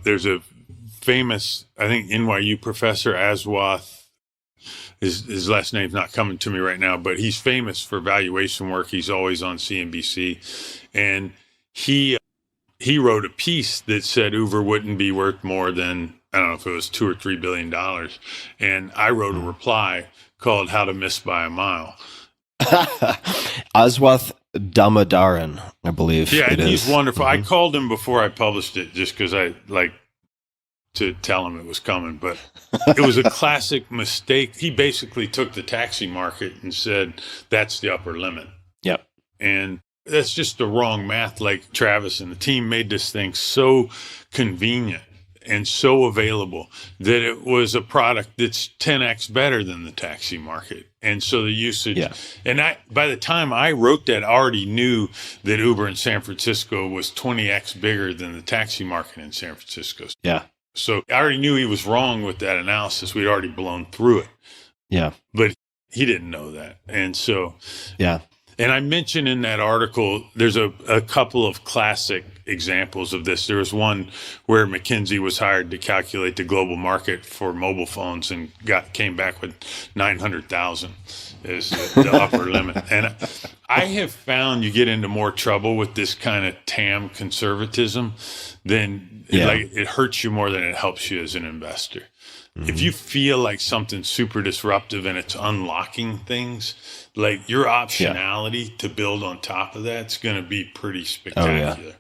There's a famous, I think, NYU professor, Aswath. His last name's not coming to me right now, but he's famous for valuation work. He's always on CNBC. And he wrote a piece that said Uber wouldn't be worth more than, I don't know if it was $2 or $3 billion. And I wrote a reply called How to Miss by a Mile. Aswath Damodharan, I believe. Yeah, it and he's is. wonderful. I called him before I published it just because I like to tell him it was coming, but it was a classic mistake. He basically took the taxi market and said, that's the upper limit. Yep. And that's just the wrong math. Like Travis and the team made this thing so convenient and so available that it was a product that's 10x better than the taxi market. And so the usage, and by the time I wrote that, I already knew that Uber in San Francisco was 20x bigger than the taxi market in San Francisco. Yeah. So I already knew he was wrong with that analysis. We'd already blown through it. Yeah. But he didn't know that. And so, yeah. And I mentioned in that article, there's a couple of classic examples of this. There was one where McKinsey was hired to calculate the global market for mobile phones and came back with 900,000 as the upper limit. And I have found you get into more trouble with this kind of TAM conservatism than it hurts you more than it helps you as an investor. Mm-hmm. If you feel like something's super disruptive and it's unlocking things, like your optionality to build on top of that's going to be pretty spectacular.